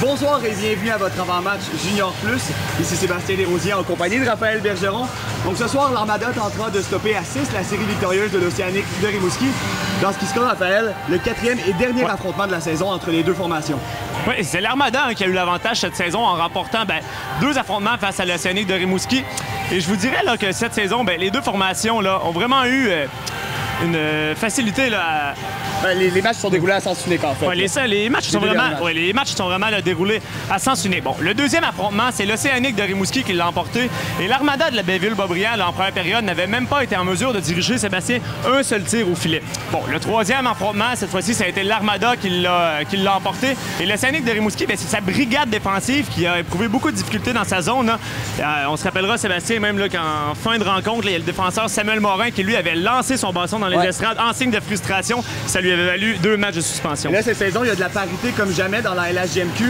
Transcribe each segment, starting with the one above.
Bonsoir et bienvenue à votre avant-match Junior Plus. Ici Sébastien Desrosiers en compagnie de Raphaël Bergeron. Donc ce soir, l'Armada tentera de stopper à 6 la série victorieuse de l'Océanic de Rimouski dans ce qui sera, Raphaël, le 4e et dernier affrontement de la saison entre les deux formations. Oui, c'est l'Armada qui a eu l'avantage cette saison en remportant 2 affrontements face à l'Océanic de Rimouski. Et je vous dirais là, que cette saison, les deux formations là, ont vraiment eu une facilité là, les matchs sont déroulés à sens unique, en fait. Ouais, les matchs sont vraiment là, déroulés à sens unique. Bon, le deuxième affrontement, c'est l'Océanic de Rimouski qui l'a emporté. Et l'Armada de la Baie-Ville-Boisbriand, en première période, n'avait même pas été en mesure de diriger, Sébastien, un seul tir au filet. Bon, le troisième affrontement, cette fois-ci, ça a été l'Armada qui l'a emporté. Et l'Océanic de Rimouski, c'est sa brigade défensive qui a éprouvé beaucoup de difficultés dans sa zone. On se rappellera, Sébastien, même qu'en fin de rencontre, il y a le défenseur Samuel Morin qui, lui, avait lancé son bâton dans les estrades en signe de frustration. Ça lui avait valu 2 matchs de suspension. Et là, cette saison, il y a de la parité comme jamais dans la LHJMQ.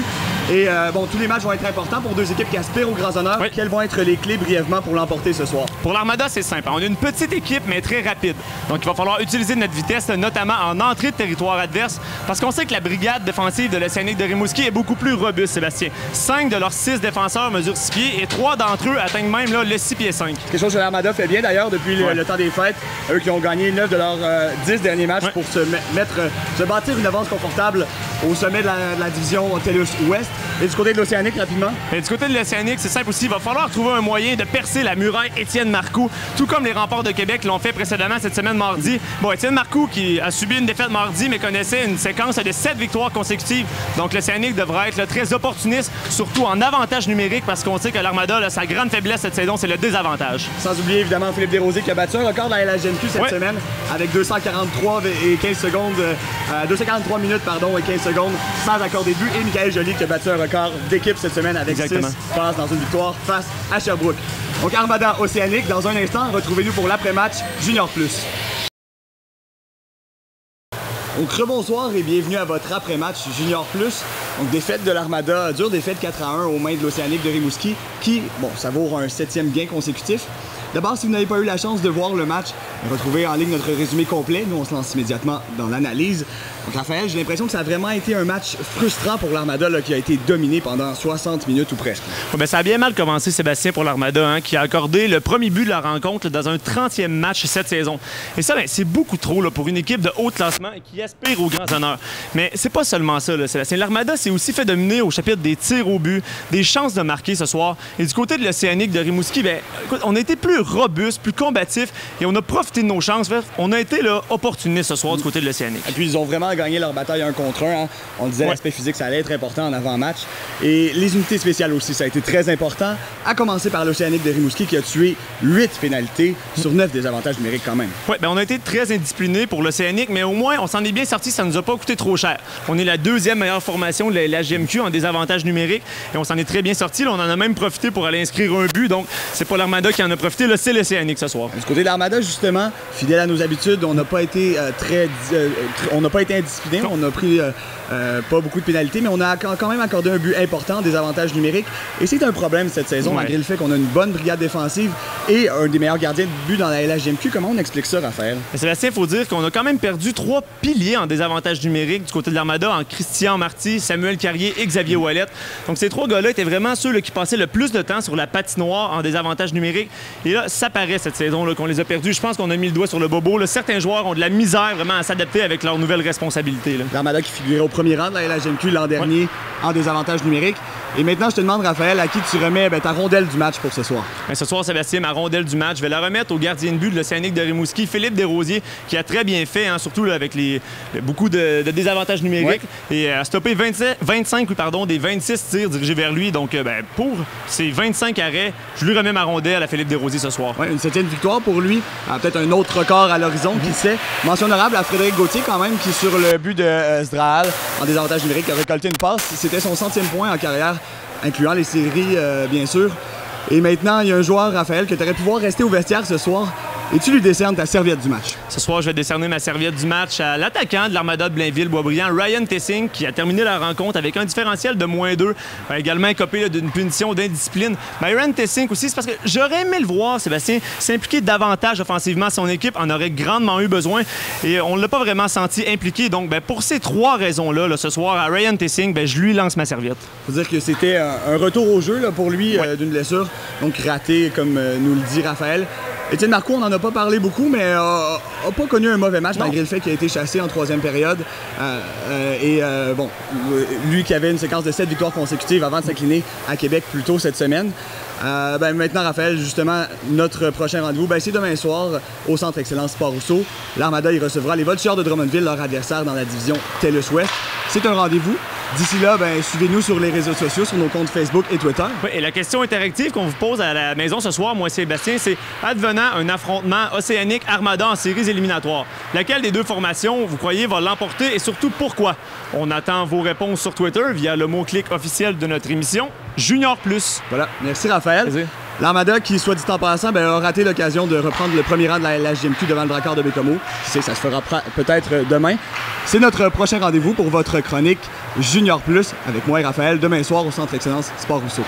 Et tous les matchs vont être importants pour deux équipes qui aspirent aux grands honneurs. Oui. Quelles vont être les clés brièvement pour l'emporter ce soir? Pour l'Armada, c'est simple. On a une petite équipe, mais très rapide. Donc, il va falloir utiliser notre vitesse, notamment en entrée de territoire adverse, parce qu'on sait que la brigade défensive de l'Océanic de Rimouski est beaucoup plus robuste, Sébastien. 5 de leurs 6 défenseurs mesurent 6 pieds et 3 d'entre eux atteignent même là, le 6 pieds 5. Quelque chose que l'Armada fait bien d'ailleurs depuis le temps des fêtes. Eux qui ont gagné 9 de leurs 10 derniers matchs pour se bâtir une avance confortable au sommet de la division TELUS Ouest. Et du côté de l'Océanic, rapidement? Et du côté de l'Océanic, c'est simple aussi. Il va falloir trouver un moyen de percer la muraille Étienne Marcoux, tout comme les Remparts de Québec l'ont fait précédemment cette semaine mardi. Bon, Étienne Marcoux, qui a subi une défaite mardi, mais connaissait une séquence de 7 victoires consécutives. Donc, l'Océanic devra être très opportuniste, surtout en avantage numérique, parce qu'on sait que l'Armada, sa grande faiblesse cette saison, c'est le désavantage. Sans oublier, évidemment, Philippe Desrosiers qui a battu un record dans la LHJMQ cette semaine avec 243 et 15 secondes, 243 minutes, et 15 secondes sans accorder de but. Et Michael Joly qui a battu un record d'équipe cette semaine avec 6 passes dans une victoire face à Sherbrooke. Donc Armada Océanic, dans un instant, retrouvez-nous pour l'après-match Junior Plus. Donc rebonsoir et bienvenue à votre après-match Junior Plus. Donc défaite de l'Armada, dure défaite 4-1 aux mains de l'Océanic de Rimouski qui, savoure un 7e gain consécutif. D'abord, si vous n'avez pas eu la chance de voir le match, retrouvez en ligne notre résumé complet. Nous, on se lance immédiatement dans l'analyse. Donc, Raphaël, j'ai l'impression que ça a vraiment été un match frustrant pour l'Armada qui a été dominé pendant 60 minutes ou presque. Ça a bien mal commencé, Sébastien, pour l'Armada, qui a accordé le premier but de la rencontre dans un 30e match cette saison. Et ça, c'est beaucoup trop pour une équipe de haut classement et qui aspire aux grands honneurs. Mais c'est pas seulement ça, Sébastien. L'Armada s'est aussi fait dominer au chapitre des tirs au but, des chances de marquer ce soir. Et du côté de l'Océanic de Rimouski, écoute, on a été plus robuste, plus combatif et on a profité de nos chances. On a été opportunistes ce soir du côté de l'Océanic. Et puis ils ont vraiment gagné leur bataille 1 contre 1. On disait l'aspect physique, ça allait être important en avant-match. Et les unités spéciales aussi, ça a été très important. À commencer par l'Océanic de Rimouski qui a tué 8 pénalités sur 9 désavantages numériques quand même. Oui, on a été très indisciplinés pour l'Océanic, mais au moins on s'en est bien sorti, ça nous a pas coûté trop cher. On est la 2e meilleure formation de la GMQ en désavantage numérique et on s'en est très bien sorti. Là, on en a même profité pour aller inscrire un but, donc c'est pas l'Armada qui en a profité, c'est l'Océanic ce soir. Du côté de l'Armada, justement, fidèle à nos habitudes, on n'a pas été indiscipliné. On a pris pas beaucoup de pénalités, mais on a quand même accordé un but important, des avantages numériques. Et c'est un problème cette saison, malgré le fait qu'on a une bonne brigade défensive et un des meilleurs gardiens de but dans la LHJMQ. Comment on explique ça, Raphaël? Sébastien, il faut dire qu'on a quand même perdu 3 piliers en désavantage numérique du côté de l'Armada, en Christian Marty, Samuel Carrier et Xavier Ouellette. Donc ces 3 gars-là étaient vraiment ceux qui passaient le plus de temps sur la patinoire en désavantage numérique. Et là, ça paraît cette saison qu'on les a perdus. Je pense qu'on a mis le doigt sur le bobo. Certains joueurs ont de la misère vraiment à s'adapter avec leurs nouvelles responsabilités. L'Armada qui figurait au premier rang de la LHJMQ l'an dernier en désavantage numérique. Et maintenant, je te demande, Raphaël, à qui tu remets ta rondelle du match pour ce soir? Ce soir, Sébastien, ma rondelle du match, je vais la remettre au gardien de but de l'Océanic de Rimouski, Philippe Desrosiers, qui a très bien fait, surtout avec beaucoup de désavantages numériques. Et a stoppé 25 des 26 tirs dirigés vers lui. Donc, pour ces 25 arrêts, je lui remets ma rondelle à Philippe Desrosiers ce soir. Une 7e victoire pour lui. Peut-être un autre record à l'horizon, qui sait. Mention honorable à Frédéric Gauthier, quand même, qui, sur le but de Zdral, en désavantage numérique, a récolté une passe. C'était son 100e point en carrière, incluant les séries, bien sûr. Et maintenant, il y a un joueur, Raphaël, que tu aurais pu voir rester au vestiaire ce soir, et tu lui décernes ta serviette du match. Ce soir, je vais décerner ma serviette du match à l'attaquant de l'Armada de Blainville-Boisbriand, Ryan Tessing, qui a terminé la rencontre avec un différentiel de -2. A également écopé d'une punition d'indiscipline. Mais Ryan Tessing aussi, c'est parce que j'aurais aimé le voir, Sébastien, s'impliquer davantage offensivement. Son équipe en aurait grandement eu besoin et on ne l'a pas vraiment senti impliqué. Donc, pour ces 3 raisons-là, ce soir, à Ryan Tessing, je lui lance ma serviette. Il faut dire que c'était un retour au jeu là, pour lui d'une blessure, donc raté, comme nous le dit Raphaël. Étienne Marcoux, on n'en a pas parlé beaucoup, mais n'a pas connu un mauvais match, malgré le fait qu'il a été chassé en 3e période. Lui qui avait une séquence de 7 victoires consécutives avant de s'incliner à Québec plus tôt cette semaine. Maintenant, Raphaël, justement, notre prochain rendez-vous, c'est demain soir au Centre Excellence Sport Rousseau. L'Armada y recevra les Voltigeurs de Drummondville, leur adversaire dans la division TELUS Ouest. C'est un rendez-vous. D'ici là, suivez-nous sur les réseaux sociaux, sur nos comptes Facebook et Twitter. Oui, et la question interactive qu'on vous pose à la maison ce soir, moi et Sébastien, c'est advenant un affrontement océanique Armada en séries éliminatoires. Laquelle des 2 formations, vous croyez, va l'emporter et surtout pourquoi? On attend vos réponses sur Twitter via le mot-clic officiel de notre émission, Junior Plus. Voilà, merci Raphaël. Plaisir. L'Armada, qui, soit dit en passant, a raté l'occasion de reprendre le premier rang de la LHJMQ devant le Dracard de Bécomo. Ça se fera peut-être demain. C'est notre prochain rendez-vous pour votre chronique Junior Plus avec moi et Raphaël demain soir au Centre Excellence Sport Rousseau.